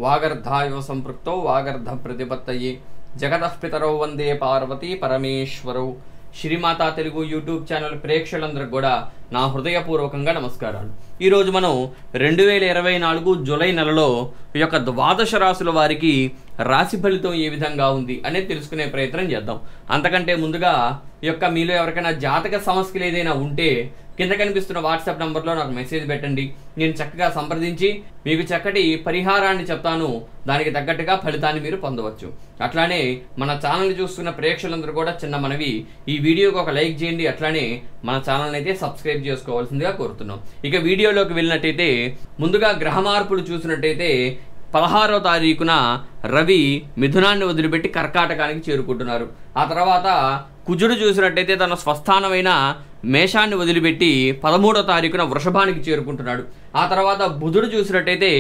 వాగర్ధాయో సంపృక్తో వాగర్ధ ప్రతిపత్తయే జగతః పితరౌ వందే Parvati పరమేశ్వరౌ. Shri Mata Telugu YouTube channel ప్రేక్షకులందరికీ కూడా నా హృదయపూర్వకంగా నమస్కారాలు. ఈరోజు మనం 2024 జూలై నెలలో ఈ యొక్క ద్వాదశ రాశుల వారికి రాశి ఫలితం ఏ విధంగా ఉంది అనేది తెలుసుకునే ప్రయత్నం చేద్దాం. అంతకంటే ముందుగా ఈ యొక్క మీలో ఎవరికైనా జాతక సమస్యలు ఏదైనా ఉంటే కింద కనిపిస్తున్న వాట్సాప్ నంబర్లో నాకు మెసేజ్ పెట్టండి. నేను చక్కగా సంప్రదించి మీకు చక్కటి పరిహారాన్ని చెప్తాను. దానికి తగ్గట్టుగా ఫలితాన్ని మీరు పొందవచ్చు. అట్లానే మన ఛానల్ని చూస్తున్న ప్రేక్షకులందరూ కూడా చిన్న మనవి, ఈ వీడియోకి ఒక లైక్ చేయండి. అట్లానే మన ఛానల్ని అయితే సబ్స్క్రైబ్ చేసుకోవాల్సిందిగా కోరుతున్నాం. ఇక వీడియోలోకి వెళ్ళినట్టయితే ముందుగా గ్రహ మార్పులు చూసినట్టయితే 16వ తారీఖున రవి మిథునాన్ని వదిలిపెట్టి కర్కాటకానికి చేరుకుంటున్నారు. ఆ తర్వాత కుజుడు చూసినట్టయితే తన స్వస్థానమైన మేషాన్ని వదిలిపెట్టి 13వ తారీఖున వృషభానికి చేరుకుంటున్నాడు. ఆ తర్వాత బుధుడు చూసినట్టయితే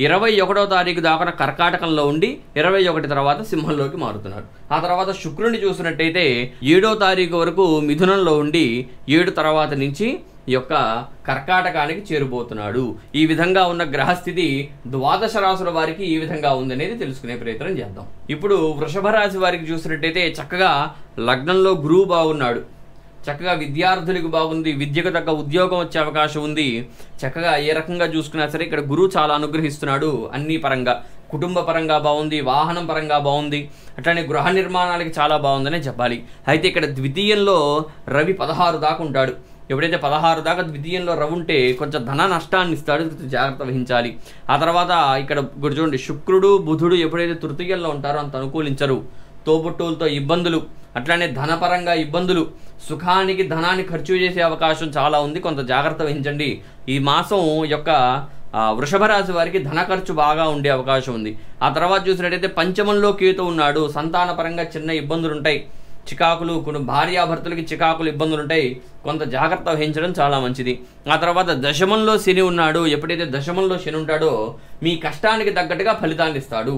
21వ తారీఖు దాకా కర్కాటకంలో ఉండి 21 తర్వాత సింహంలోకి మారుతున్నాడు. ఆ తర్వాత శుక్రుడిని చూసినట్టయితే 7వ తారీఖు వరకు మిథునంలో ఉండి 7 తర్వాత నుంచి ఈ యొక్క కర్కాటకానికి చేరుబోతున్నాడు. ఈ విధంగా ఉన్న గ్రహస్థితి ద్వాదశ రాశుల వారికి ఈ విధంగా ఉందనేది తెలుసుకునే ప్రయత్నం చేద్దాం. ఇప్పుడు వృషభ రాశి వారికి చూసినట్టయితే చక్కగా లగ్నంలో గురువు బాగున్నాడు. చక్కగా విద్యార్థులకు బాగుంది. విద్యకు తగ్గ ఉద్యోగం వచ్చే అవకాశం ఉంది. చక్కగా ఏ రకంగా చూసుకున్నా సరే ఇక్కడ గురువు చాలా అనుగ్రహిస్తున్నాడు. అన్ని పరంగా కుటుంబ పరంగా బాగుంది, వాహనం పరంగా బాగుంది, అట్లానే గృహ నిర్మాణాలకి చాలా బాగుందనే చెప్పాలి. అయితే ఇక్కడ ద్వితీయంలో రవి 16 దాకా ఉంటాడు. ఎప్పుడైతే 16 దాకా ద్వితీయంలో రవి ఉంటే కొంచెం ధన నష్టాన్ని ఇస్తాడు, జాగ్రత్త వహించాలి. ఆ తర్వాత ఇక్కడ చూడండి, శుక్రుడు బుధుడు ఎప్పుడైతే తృతీయంలో ఉంటారో అంత అనుకూలించరు. తోబుట్టువులతో ఇబ్బందులు, అట్లానే ధనపరంగా ఇబ్బందులు, సుఖానికి ధనాన్ని ఖర్చు చేసే అవకాశం చాలా ఉంది. కొంత జాగ్రత్త వహించండి. ఈ మాసం యొక్క వృషభ రాశి వారికి ధన ఖర్చు బాగా ఉండే అవకాశం ఉంది. ఆ తర్వాత చూసినట్టయితే పంచమంలో కేతు ఉన్నాడు. సంతానపరంగా చిన్న ఇబ్బందులు ఉంటాయి, చికాకులు, కొన్ని భార్యాభర్తలకి చికాకులు ఇబ్బందులు ఉంటాయి. కొంత జాగ్రత్త వహించడం చాలా మంచిది. ఆ తర్వాత దశమంలో శని ఉన్నాడు. ఎప్పుడైతే దశమంలో శని ఉంటాడో మీ కష్టానికి తగ్గట్టుగా ఫలితాన్ని ఇస్తాడు.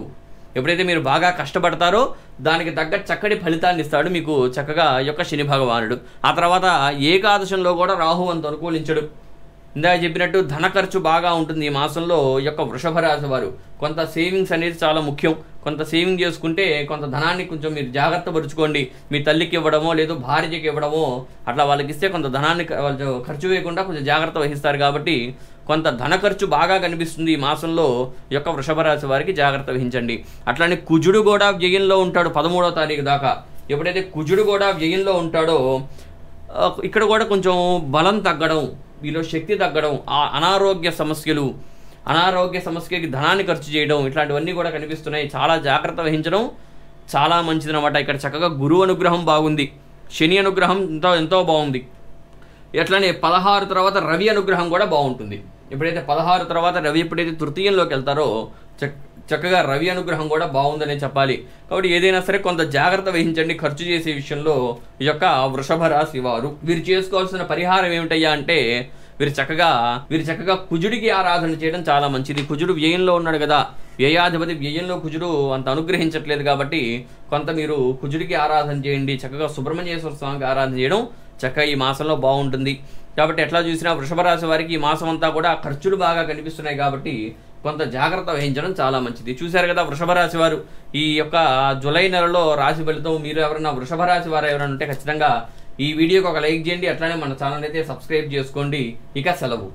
ఎప్పుడైతే మీరు బాగా కష్టపడతారో దానికి తగ్గ చక్కటి ఫలితాన్ని ఇస్తాడు మీకు చక్కగా యొక్క శని భగవానుడు. ఆ తర్వాత ఏకాదశంలో కూడా రాహు అంత అనుకూలించడు. ఇందాక చెప్పినట్టు ధన ఖర్చు బాగా ఉంటుంది ఈ మాసంలో యొక్క వృషభ రాశి వారు. కొంత సేవింగ్స్ అనేది చాలా ముఖ్యం. కొంత సేవింగ్ చేసుకుంటే కొంత ధనాన్ని కొంచెం మీరు జాగ్రత్త పరుచుకోండి. మీ తల్లికి ఇవ్వడమో లేదు భార్యకి ఇవ్వడమో అట్లా వాళ్ళకి ఇస్తే కొంత ధనాన్ని వాళ్ళు ఖర్చు వేయకుండా కొంచెం జాగ్రత్త వహిస్తారు. కాబట్టి కొంత ధన ఖర్చు బాగా కనిపిస్తుంది ఈ మాసంలో యొక్క వృషభ రాశి వారికి. జాగ్రత్త వహించండి. అట్లానే కుజుడు కూడా వ్యయంలో ఉంటాడు 13వ తారీఖు దాకా. ఎప్పుడైతే కుజుడు కూడా వ్యయంలో ఉంటాడో ఇక్కడ కూడా కొంచెం బలం తగ్గడం, వీలో శక్తి తగ్గడం, అనారోగ్య సమస్యకి ధనాన్ని ఖర్చు చేయడం, ఇట్లాంటివన్నీ కూడా కనిపిస్తున్నాయి. చాలా జాగ్రత్త వహించడం చాలా మంచిదన్నమాట. ఇక్కడ చక్కగా గురువు అనుగ్రహం బాగుంది, శని అనుగ్రహం ఎంతో బాగుంది. ఎట్లనే 16 తర్వాత రవి అనుగ్రహం కూడా బాగుంటుంది. ఎప్పుడైతే 16 తర్వాత రవి ఎప్పుడైతే తృతీయంలోకి వెళ్తారో చక్కగా రవి అనుగ్రహం కూడా బాగుందనే చెప్పాలి. కాబట్టి ఏదైనా సరే కొంత జాగ్రత్త వహించండి ఖర్చు చేసే విషయంలో. ఈ యొక్క వృషభ రాశి వారు వీరు చేసుకోవాల్సిన పరిహారం ఏమిటయ్యా అంటే వీరు చక్కగా కుజుడికి ఆరాధన చేయడం చాలా మంచిది. కుజుడు వ్యయంలో ఉన్నాడు కదా, వ్యయాధిపతి వ్యయంలో కుజుడు అంత అనుగ్రహించట్లేదు. కాబట్టి కొంత మీరు కుజుడికి ఆరాధన చేయండి. చక్కగా సుబ్రహ్మణ్యేశ్వర స్వామికి ఆరాధన చేయడం చక్కగా ఈ మాసంలో బాగుంటుంది. కాబట్టి ఎట్లా చూసినా వృషభ రాశి వారికి ఈ మాసం అంతా కూడా ఖర్చులు బాగా కనిపిస్తున్నాయి. కాబట్టి కొంత జాగ్రత్త వహించడం చాలా మంచిది. చూశారు కదా వృషభ రాశి వారు ఈ యొక్క జూలై నెలలో రాశి ఫలితం. మీరు ఎవరైనా వృషభ రాశి వారు ఎవరైనా ఉంటే ఖచ్చితంగా ఈ వీడియోకి ఒక లైక్ చేయండి. అట్లానే మన ఛానల్ అయితే సబ్స్క్రైబ్ చేసుకోండి. ఇక సెలవు.